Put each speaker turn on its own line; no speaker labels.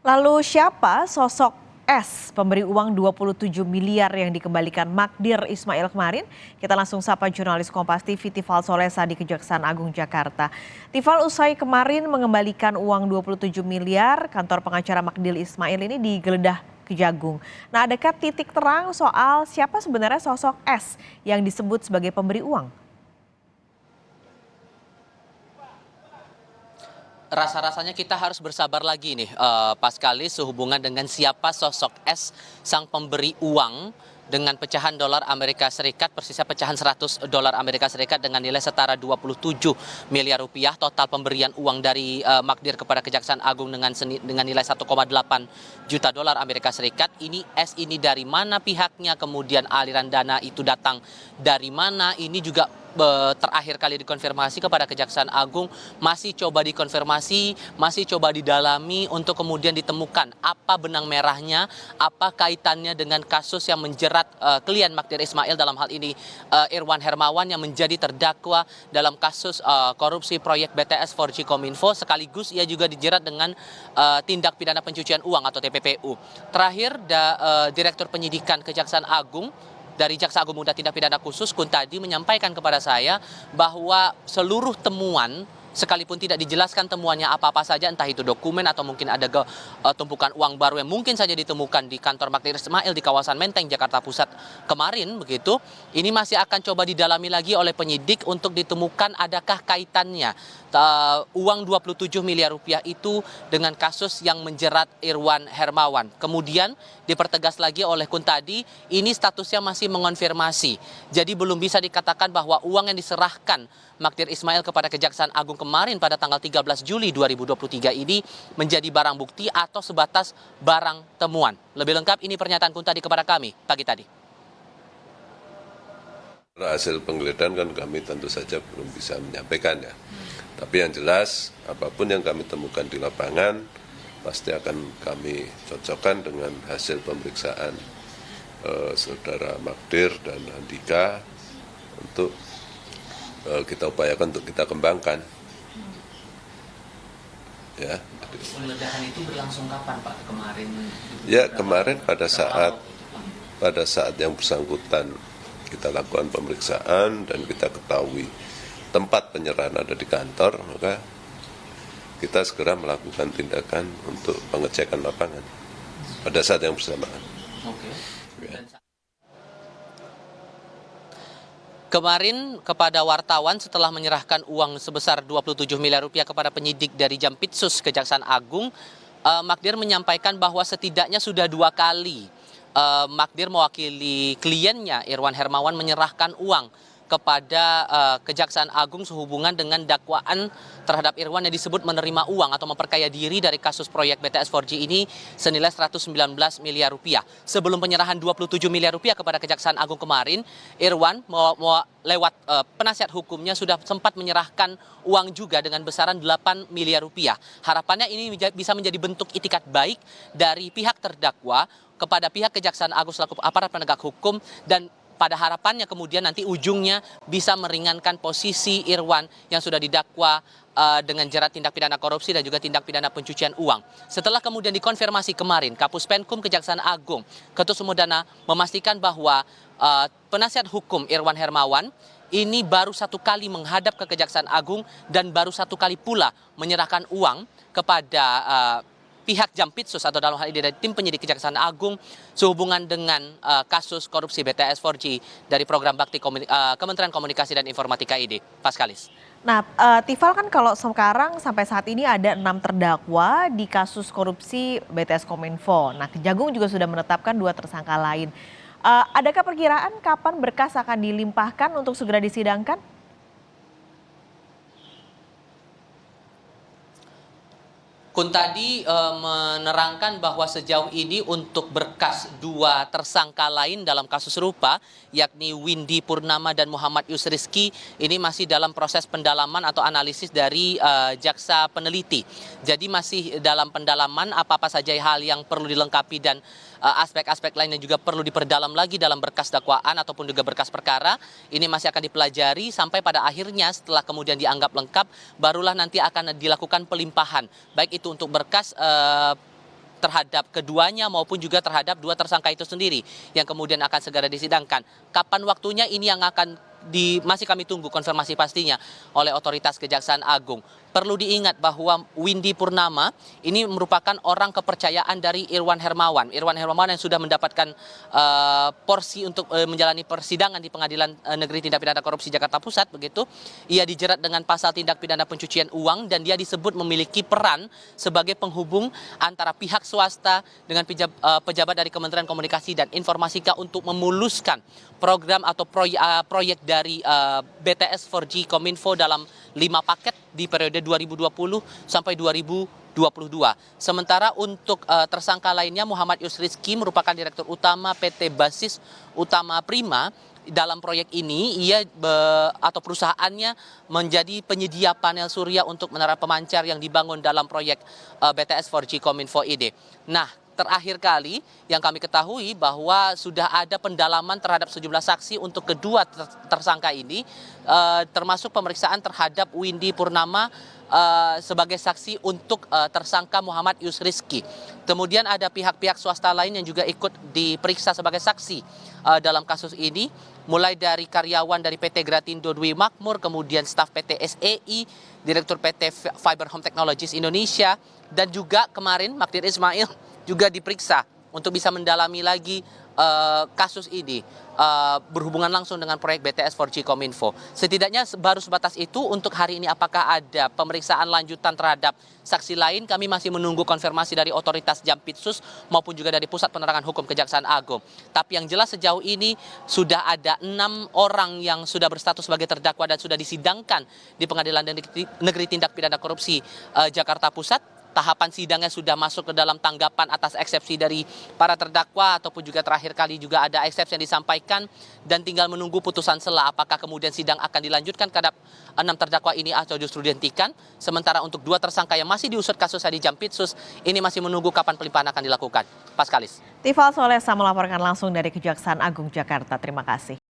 Lalu siapa sosok S pemberi uang 27 miliar yang dikembalikan Magdir Ismail kemarin? Kita langsung sapa jurnalis Kompas TV Tifal Solesa di Kejaksaan Agung Jakarta. Tifal, usai kemarin mengembalikan uang 27 miliar, kantor pengacara Magdir Ismail ini digeledah Kejagung. Nah, adakah titik terang soal siapa sebenarnya sosok S yang disebut sebagai pemberi uang?
Rasa-rasanya kita harus bersabar lagi nih, Paskalis, sehubungan dengan siapa sosok S sang pemberi uang dengan pecahan dolar Amerika Serikat, persisnya pecahan 100 dolar Amerika Serikat dengan nilai setara 27 miliar rupiah. Total pemberian uang dari Magdir kepada Kejaksaan Agung dengan nilai 1,8 juta dolar Amerika Serikat. Ini S ini dari mana pihaknya, kemudian aliran dana itu datang dari mana, ini juga terakhir kali dikonfirmasi kepada Kejaksaan Agung, masih coba dikonfirmasi, masih coba didalami untuk kemudian ditemukan apa benang merahnya, apa kaitannya dengan kasus yang menjerat klien Magdir Ismail, dalam hal ini Irwan Hermawan, yang menjadi terdakwa dalam kasus korupsi proyek BTS 4G Kominfo, sekaligus ia juga dijerat dengan tindak pidana pencucian uang atau TPPU. Terakhir, Direktur Penyidikan Kejaksaan Agung dari Jaksa Agung Muda Tindak Pidana Khusus Kuntadi menyampaikan kepada saya bahwa seluruh temuan, sekalipun tidak dijelaskan temuannya apa-apa saja, entah itu dokumen atau mungkin ada tumpukan uang baru yang mungkin saja ditemukan di kantor Magdir Ismail di kawasan Menteng, Jakarta Pusat kemarin, begitu, ini masih akan coba didalami lagi oleh penyidik untuk ditemukan adakah kaitannya uang 27 miliar rupiah itu dengan kasus yang menjerat Irwan Hermawan. Kemudian dipertegas lagi oleh Kuntadi, ini statusnya masih mengonfirmasi. Jadi belum bisa dikatakan bahwa uang yang diserahkan Magdir Ismail kepada Kejaksaan Agung kemarin pada tanggal 13 Juli 2023 ini menjadi barang bukti atau sebatas barang temuan. Lebih lengkap ini pernyataan Kuntadi kepada kami pagi tadi.
Hasil penggeledahan kan kami tentu saja belum bisa menyampaikan ya. Tapi yang jelas apapun yang kami temukan di lapangan pasti akan kami cocokkan dengan hasil pemeriksaan saudara Magdir dan Andika untuk kita upayakan untuk kita kembangkan. Ya.
Penggeledahan itu berlangsung kapan, Pak? Kemarin?
Ya, kemarin pada saat yang bersangkutan kita lakukan pemeriksaan dan kita ketahui tempat penyerahan ada di kantor, maka kita segera melakukan tindakan untuk pengecekan lapangan pada saat yang bersamaan.
Oke.
Ya.
Kemarin kepada wartawan setelah menyerahkan uang sebesar 27 miliar rupiah kepada penyidik dari Jampitsus Kejaksaan Agung, Magdir menyampaikan bahwa setidaknya sudah 2 kali Magdir mewakili kliennya Irwan Hermawan menyerahkan uang kepada Kejaksaan Agung sehubungan dengan dakwaan terhadap Irwan yang disebut menerima uang atau memperkaya diri dari kasus proyek BTS 4G ini senilai 119 miliar rupiah. Sebelum penyerahan 27 miliar rupiah kepada Kejaksaan Agung kemarin, Irwan lewat penasihat hukumnya sudah sempat menyerahkan uang juga dengan besaran 8 miliar rupiah. Harapannya ini bisa menjadi bentuk itikat baik dari pihak terdakwa kepada pihak Kejaksaan Agung selaku aparat penegak hukum, dan pada harapannya kemudian nanti ujungnya bisa meringankan posisi Irwan yang sudah didakwa dengan jerat tindak pidana korupsi dan juga tindak pidana pencucian uang. Setelah kemudian dikonfirmasi kemarin, Kapus Penkum Kejaksaan Agung, Ketut Sumudana memastikan bahwa penasihat hukum Irwan Hermawan ini baru 1 kali menghadap ke Kejaksaan Agung dan baru 1 kali pula menyerahkan uang kepada pihak Jampitsus atau dalam hal ini dari tim penyidik Kejaksaan Agung sehubungan dengan kasus korupsi BTS 4G dari program bakti Kementerian Komunikasi dan Informatika ID. Paskalis.
Nah, Tifal, kan kalau sekarang sampai saat ini ada 6 terdakwa di kasus korupsi BTS Kominfo. Nah, Kejagung juga sudah menetapkan 2 tersangka lain. Adakah perkiraan kapan berkas akan dilimpahkan untuk segera disidangkan?
Kuntadi menerangkan bahwa sejauh ini untuk berkas 2 tersangka lain dalam kasus serupa, yakni Windy Purnama dan Muhammad Yusrizki, ini masih dalam proses pendalaman atau analisis dari jaksa peneliti. Jadi masih dalam pendalaman apa-apa saja hal yang perlu dilengkapi dan aspek-aspek lain yang juga perlu diperdalam lagi dalam berkas dakwaan ataupun juga berkas perkara. Ini masih akan dipelajari sampai pada akhirnya setelah kemudian dianggap lengkap, barulah nanti akan dilakukan pelimpahan. Baik itu untuk berkas terhadap keduanya maupun juga terhadap dua tersangka itu sendiri yang kemudian akan segera disidangkan. Kapan waktunya ini yang akan masih kami tunggu konfirmasi pastinya oleh otoritas Kejaksaan Agung. Perlu diingat bahwa Windy Purnama ini merupakan orang kepercayaan dari Irwan Hermawan. Irwan Hermawan yang sudah mendapatkan porsi untuk menjalani persidangan di Pengadilan Negeri Tindak Pidana Korupsi Jakarta Pusat begitu. Ia dijerat dengan pasal tindak pidana pencucian uang dan dia disebut memiliki peran sebagai penghubung antara pihak swasta dengan pejabat dari Kementerian Komunikasi dan Informatika untuk memuluskan program atau proyek dari BTS 4G Kominfo dalam 5 paket di periode 2020 sampai 2022. Sementara untuk tersangka lainnya Muhammad Yusrizky merupakan Direktur Utama PT Basis Utama Prima. Dalam proyek ini ia atau perusahaannya menjadi penyedia panel surya untuk menara pemancar yang dibangun dalam proyek BTS 4G Kominfo ini. Nah, terakhir kali yang kami ketahui bahwa sudah ada pendalaman terhadap sejumlah saksi untuk kedua tersangka ini, termasuk pemeriksaan terhadap Windy Purnama sebagai saksi untuk tersangka Muhammad Yusrizky. Kemudian ada pihak-pihak swasta lain yang juga ikut diperiksa sebagai saksi dalam kasus ini, mulai dari karyawan dari PT Gratindo Dwi Makmur, kemudian staf PT SEI, Direktur PT Fiber Home Technologies Indonesia, dan juga kemarin Magdir Ismail juga diperiksa untuk bisa mendalami lagi kasus ini berhubungan langsung dengan proyek BTS 4G Kominfo. Setidaknya baru sebatas itu untuk hari ini. Apakah ada pemeriksaan lanjutan terhadap saksi lain? Kami masih menunggu konfirmasi dari otoritas Jampitsus maupun juga dari Pusat Penerangan Hukum Kejaksaan Agung. Tapi yang jelas sejauh ini sudah ada 6 orang yang sudah berstatus sebagai terdakwa dan sudah disidangkan di Pengadilan Negeri Tindak Pidana Korupsi Jakarta Pusat. Tahapan sidangnya sudah masuk ke dalam tanggapan atas eksepsi dari para terdakwa ataupun juga terakhir kali juga ada eksepsi yang disampaikan dan tinggal menunggu putusan sela apakah kemudian sidang akan dilanjutkan terhadap 6 terdakwa ini atau justru dihentikan. Sementara untuk 2 tersangka yang masih diusut kasusnya di Jampitsus ini masih menunggu kapan pelimpahan akan dilakukan. Paskalis.
Tifal Solesa melaporkan langsung dari Kejaksaan Agung Jakarta. Terima kasih.